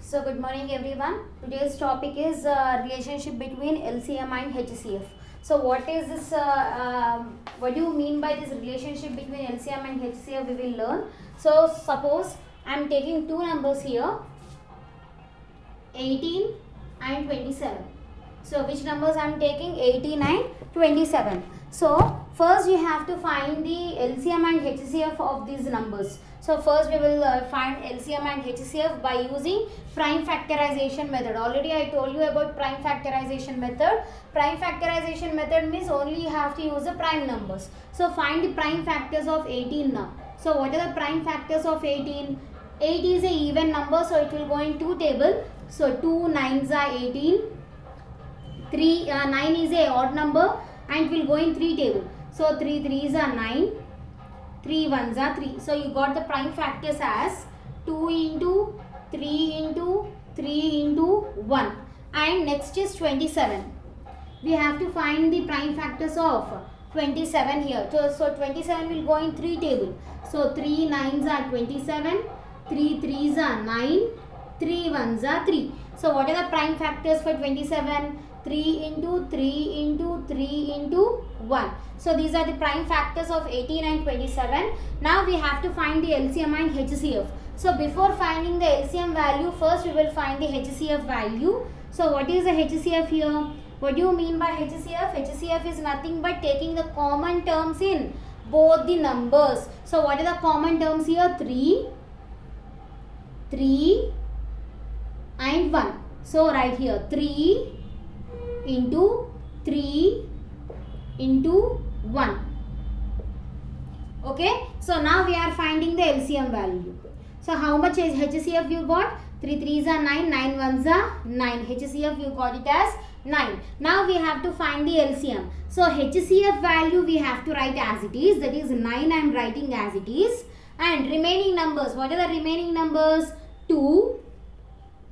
So good morning everyone. Today's topic is relationship between LCM and HCF. So what is this? What do you mean by this relationship between LCM and HCF? We will learn. So suppose I am taking two numbers here, 18 and 27. So which numbers I am taking? 18 and 27. So first you have to find the LCM and HCF of these numbers. So first we will find LCM and HCF by using prime factorization method. Already I told you about prime factorization method. Prime factorization method means only you have to use the prime numbers. So find the prime factors of 18 now. So what are the prime factors of 18? 8 is a even number, so it will go in two table. So 2 9s are 18. 9 is a odd number and it will go in 3 table. So 3 3s are 9. 3 1s are 3. So you got the prime factors as 2 into 3 into 3 into 1. And next is 27. We have to find the prime factors of 27 here. So 27 will go in 3 table. So 3 9s are 27. 3 3s are 9. 3 1s are 3. So what are the prime factors for 27? 3 into 3 into 3 into 1. So these are the prime factors of 18 and 27. Now we have to find the LCM and HCF. So before finding the LCM value, first we will find the HCF value. So what is the HCF here? What do you mean by HCF? HCF is nothing but taking the common terms in both the numbers. So what are the common terms here? 3 and 1. So right here 3 into 3 into 1. Okay. So now we are finding the LCM value. So how much is HCF you got? 3 3s are 9, 9 1s are 9. HCF you got it as 9. Now we have to find the LCM. So HCF value we have to write as it is. That is 9 I am writing as it is. And remaining numbers. What are the remaining numbers? 2.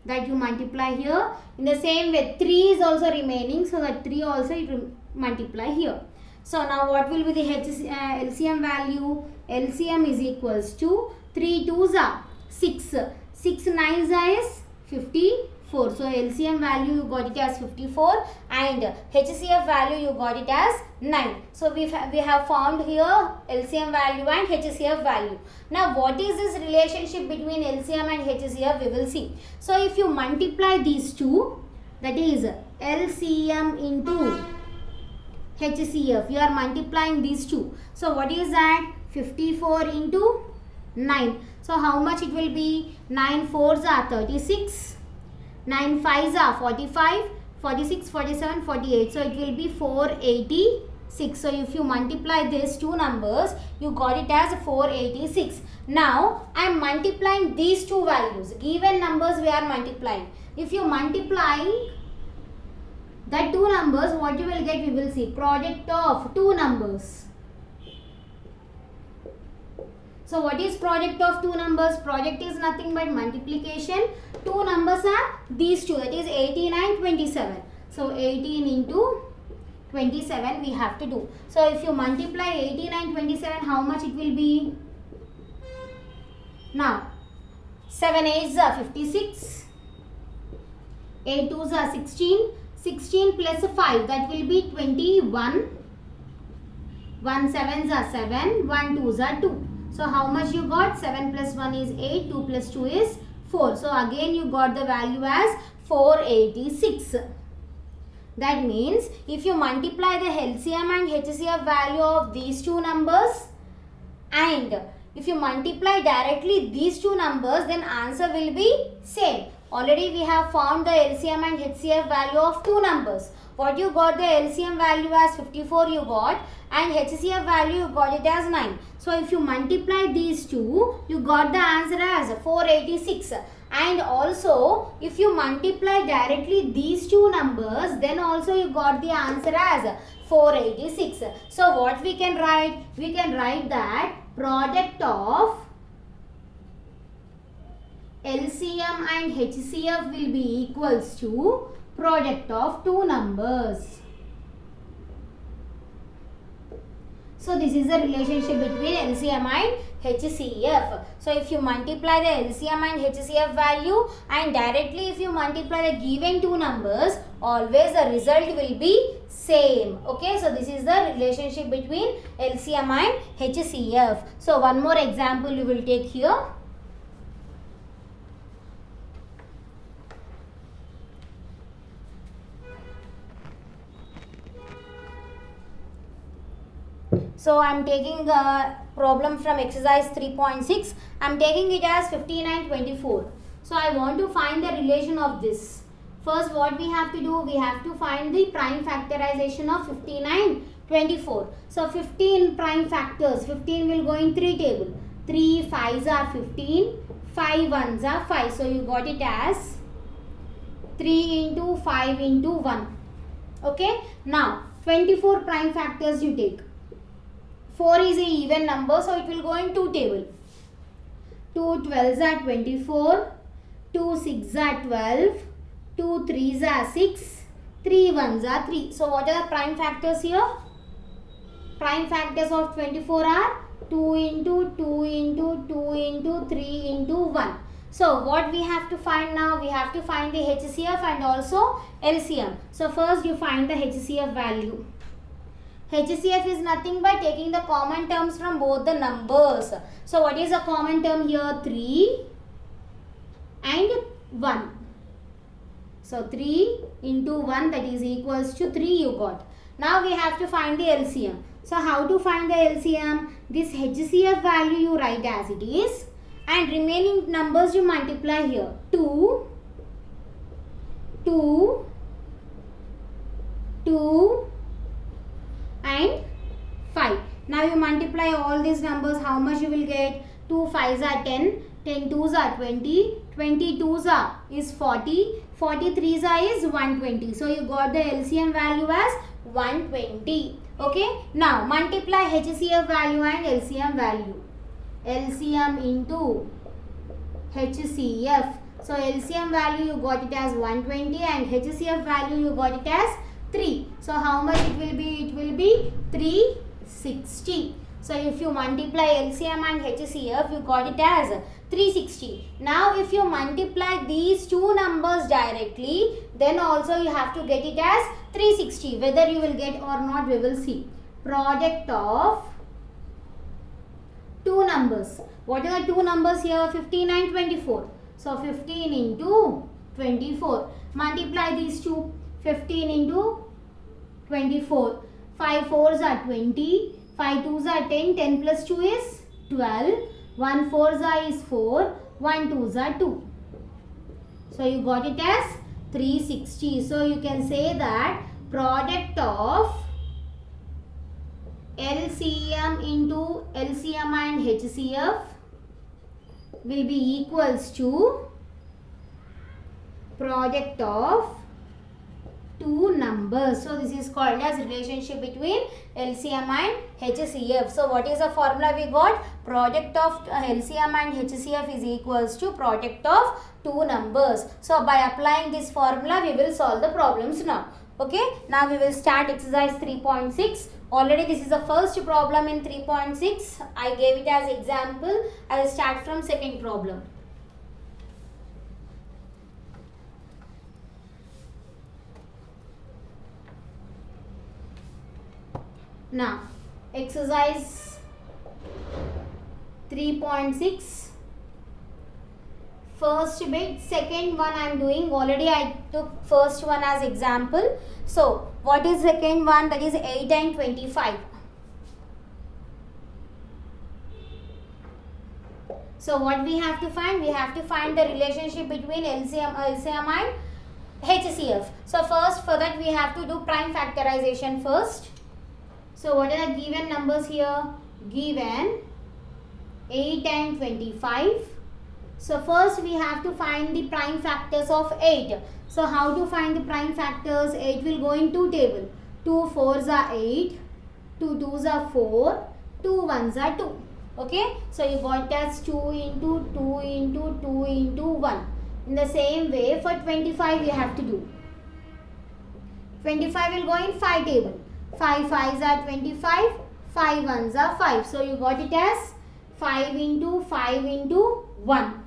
That you multiply here. In the same way 3 is also remaining, so that 3 also you multiply here. So now what will be the LCM value? LCM is equals to 3 2s are 6. 6 9s are is 54. So LCM value you got it as 54 and HCF value you got it as 9. So we have found here LCM value and HCF value. Now what is this relationship between LCM and HCF? We will see. So if you multiply these two, that is LCM into HCF, you are multiplying these two. So what is that? 54 into 9. So how much it will be? 9 4s are 36. 9 5s are 45. 46, 47, 48. So it will be 486. So if you multiply these two numbers, you got it as 486. Now I am multiplying these two values. Given numbers we are multiplying. If you multiply that two numbers, what you will get? We will see product of two numbers. So what is product of two numbers? Product is nothing but multiplication. Two numbers are these two, that is 18 and 27. So 18 into 27 we have to do. So if you multiply 18 and 27, how much it will be? Now 7 8s are 56. 8 2s are 16. 16 plus 5, that will be 21. 1 7s are 7. 1 2s are 2. So how much you got? 7 plus 1 is 8. 2 plus 2 is 4. So again you got the value as 486. That means if you multiply the LCM and HCF value of these two numbers and if you multiply directly these two numbers, then answer will be same. Already we have found the LCM and HCF value of two numbers. What you got? The LCM value as 54 you got and HCF value you got it as 9. So if you multiply these two, you got the answer as 486. And also if you multiply directly these two numbers, then also you got the answer as 486. So what we can write? We can write that product of LCM and HCF will be equals to product of two numbers. So this is the relationship between LCM and HCF. So if you multiply the LCM and HCF value and directly if you multiply the given two numbers, always the result will be same. Okay, so this is the relationship between LCM and HCF. So one more example you will take here. So I am taking a problem from exercise 3.6. I am taking it as 15 and 24. So I want to find the relation of this. First what we have to do, we have to find the prime factorization of 15 and 24. So 15 prime factors, 15 will go in 3 table. 3 5s are 15, 5 1s are 5. So you got it as 3 into 5 into 1. Okay. Now 24 prime factors you take. 4 is a even number, so it will go in 2 table. 2 12s are 24, 2 6s are 12, 2 3s are 6, 3 1s are 3. So what are the prime factors here? Prime factors of 24 are 2 into 2 into 2 into 3 into 1. So what we have to find now? We have to find the HCF and also LCM. So first you find the HCF value. HCF is nothing but taking the common terms from both the numbers. So what is the common term here? 3 and 1. So 3 into 1, that is equals to 3 you got. Now we have to find the LCM. So how to find the LCM? This HCF value you write as it is and remaining numbers you multiply here. 2, 2, 2 and 5. Now you multiply all these numbers, how much you will get? 2 5s are 10, 10 2s are 20, 20 2s are is 40, 40 3s are is 120. So you got the LCM value as 120. Okay. Now multiply HCF value and LCM value. LCM into HCF. So LCM value you got it as 120 and HCF value you got it as 3. So how much it will be? It will be 360. So if you multiply LCM and HCF, you got it as 360. Now if you multiply these two numbers directly, then also you have to get it as 360. Whether you will get or not, we will see. Product of two numbers. What are the two numbers here? 15 and 24. So 15 into 24. Multiply these two. 15 into 24. 5 4s are 20. 5 2s are 10. 10 plus 2 is 12. 1 4s is 4. 1 2s are 2. So you got it as 360. So you can say that product of LCM into LCM and HCF will be equals to product of two numbers. So this is called as relationship between LCM and HCF. So what is the formula we got? Product of LCM and HCF is equals to product of two numbers. So by applying this formula, we will solve the problems now. Okay. Now we will start exercise 3.6. Already this is the first problem in 3.6. I gave it as example. I will start from second problem. Now, exercise 3.6, first bit, second one I am doing. Already I took first one as example. So, what is second one? That is 8 and 25. So, what we have to find? We have to find the relationship between LCM and HCF. So, first for that we have to do prime factorization first. So what are the given numbers here? Given 8 and 25. So first we have to find the prime factors of 8. So how to find the prime factors? 8 will go in 2 table. 2 4s are 8, 2 2s are 4, 2 1s are 2. Okay. So you got as 2 into 2 into 2 into 1. In the same way for 25 we have to do. 25 will go in 5 table. 5 5s are 25, 5 1s are 5. So you got it as 5 into 5 into 1.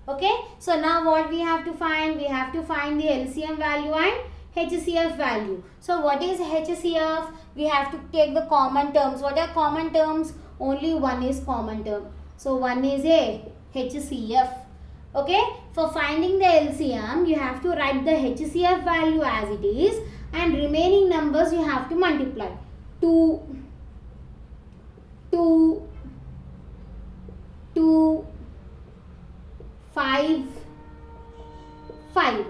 Okay, so now what we have to find? We have to find the LCM value and HCF value. So what is HCF? We have to take the common terms. What are common terms? Only one is common term. So one is a HCF. Okay, for finding the LCM, you have to write the HCF value as it is and remaining numbers you have to multiply. 2, 2, 2, 5, 5.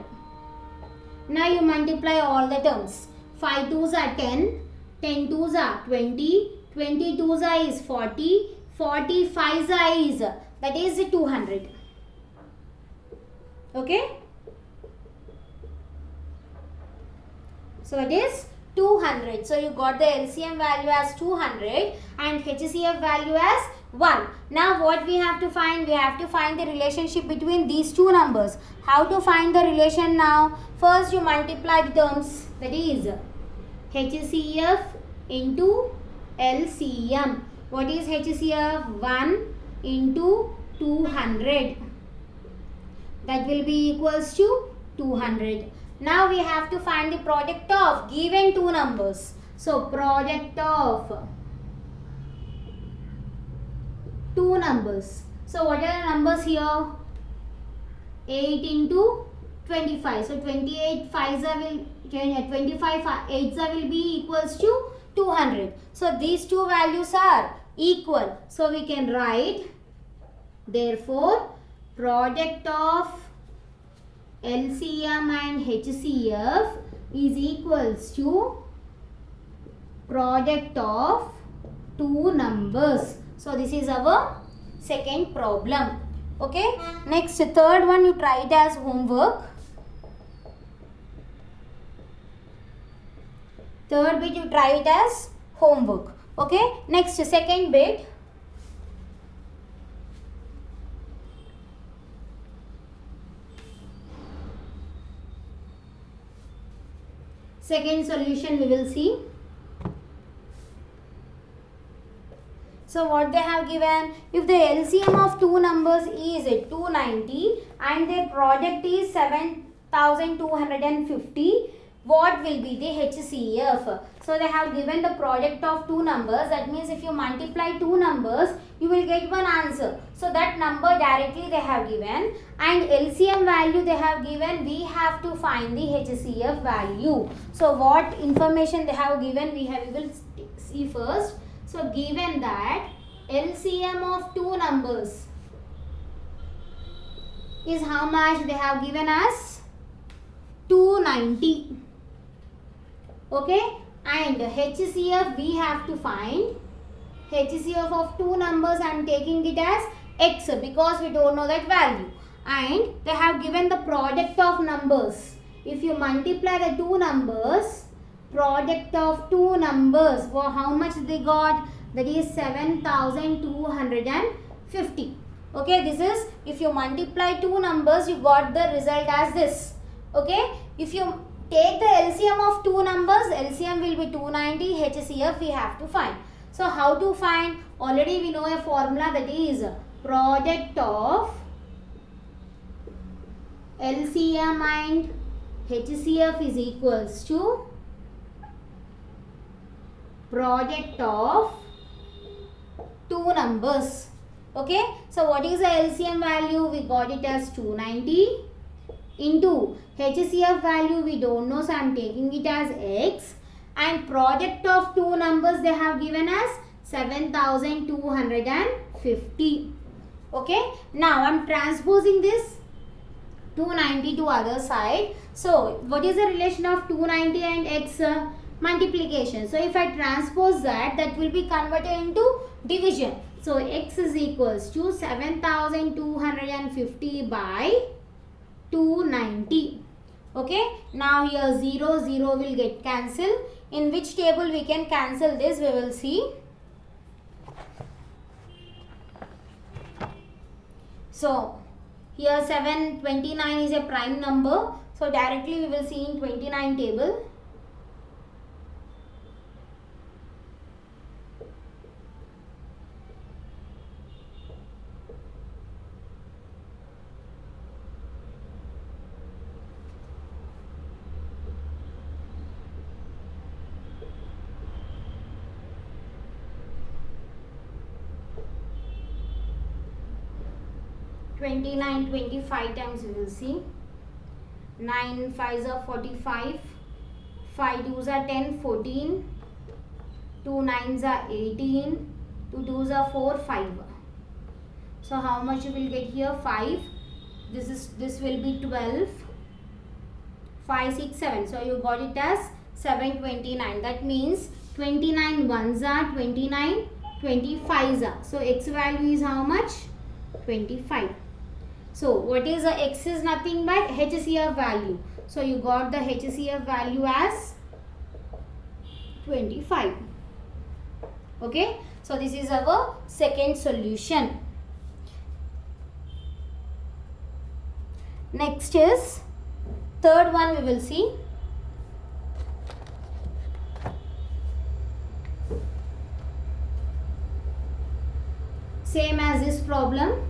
Now you multiply all the terms. 5 2s are 10, 10 2s are 20, 20 2s are is 40, 40 5s are is, that is 200. Okay. So it is 200. So you got the LCM value as 200 and HCF value as 1. Now what we have to find? We have to find the relationship between these two numbers. How to find the relation now? First you multiply the terms, that is HCF into LCM. What is HCF? 1 into 200. That will be equals to 200. Now we have to find the product of given two numbers. So product of two numbers. So what are the numbers here? 8 into 25. So 28 5s will 25 8s will be equals to 200. So these two values are equal. So we can write, therefore product of LCM and HCF is equals to product of two numbers. So this is our second problem. Okay. Next, third one you try it as homework. Third bit you try it as homework. Okay. Next, second bit. Second solution we will see. So what they have given, if the LCM of two numbers is 290 and their product is 7250, what will be the HCF? So they have given the product of two numbers. That means if you multiply two numbers, you will get one answer. So that number directly they have given, and LCM value they have given. We have to find the HCF value. So what information they have given, we will see first. So given that LCM of two numbers is how much? They have given us 290. Okay, and HCF we have to find. HCF of two numbers I am taking it as X because we don't know that value. And they have given the product of numbers. If you multiply the two numbers, product of two numbers, for how much they got? That is 7250. Okay, this is if you multiply two numbers, you got the result as this. Okay, if you take the LCM of two numbers, LCM will be 290, HCF we have to find. So how to find? Already we know a formula, that is product of LCM and HCF is equals to product of two numbers. Okay, so what is the LCM value? We got it as 290 into HCF value we don't know, so I am taking it as X, and product of two numbers they have given as 7250. Okay, now I am transposing this 290 to other side. So what is the relation of 290 and X? Multiplication. So if I transpose that, that will be converted into division. So X is equals to 7250 by 290. Okay, now here 0 0 will get cancelled. In which table we can cancel this, we will see. So here 729 is a prime number, so directly we will see in 29 table. 29, 25 times we will see. 9 5s are 45. 5 2s are 10, 14. 2 9s are 18. 2 2s are 4, 5. So how much you will get here? 5. This will be 12. 5 6 7. So you got it as 729. That means 29 ones are 29, 25s are. So x value is how much? 25. So what is the x is nothing but HCF value. So you got the HCF value as 25. Okay. So this is our second solution. Next is third one we will see. Same as this problem.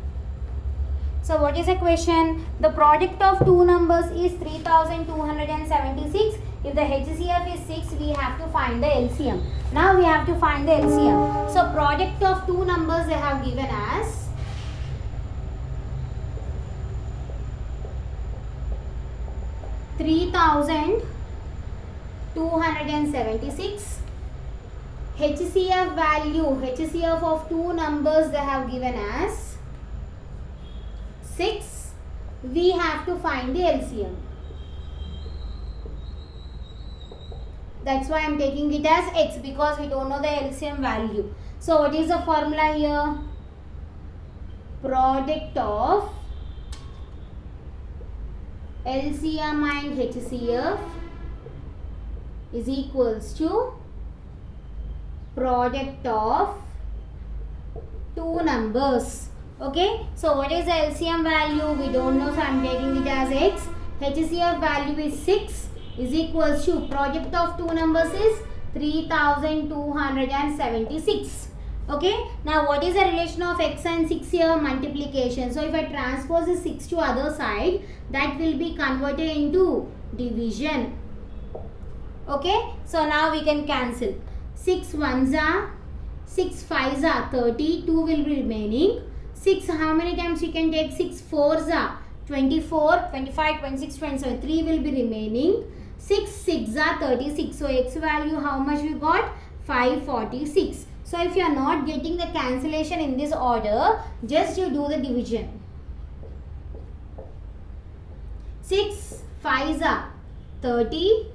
So what is the question? The product of two numbers is 3276. If the HCF is 6, we have to find the LCM. Now we have to find the LCM. So product of two numbers they have given as 3276. HCF value, HCF of two numbers they have given as 6. We have to find the LCM. That's why I am taking it as x, because we don't know the LCM value. So what is the formula here? Product of LCM and HCF is equals to product of two numbers. Okay, so what is the LCM value? We don't know, so I am taking it as x. HCF value is 6 is equals to product of two numbers is 3276. Okay, now what is the relation of x and 6 here? Multiplication. So if I transpose the 6 to other side, that will be converted into division. Okay, so now we can cancel. 6 ones are 6 5s are 30. 2 will be remaining. 6, how many times you can take? 6 4s are 24, 25, 26, 27. 3 will be remaining. 6 6 are 36. So x value how much we got? 546. So if you are not getting the cancellation in this order, just you do the division. 6 5s are 30.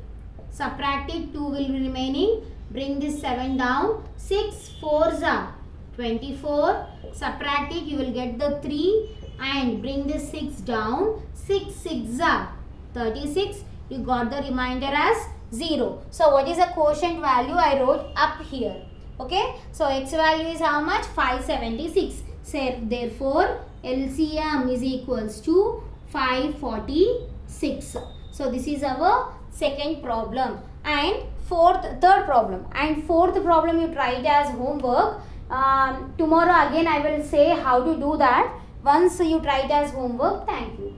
Subtracted 2 will be remaining. Bring this 7 down. 6 4s are 24. Subtract it, you will get the 3 and bring this 6 down. 6 6s are 36. You got the remainder as 0. So what is the quotient value? I wrote up here. Okay. So x value is how much? 576. So therefore LCM is equals to 546. So this is our second problem. And third problem. And fourth problem you try it as homework. Tomorrow again I will say how to do that once you try it as homework. Thank you.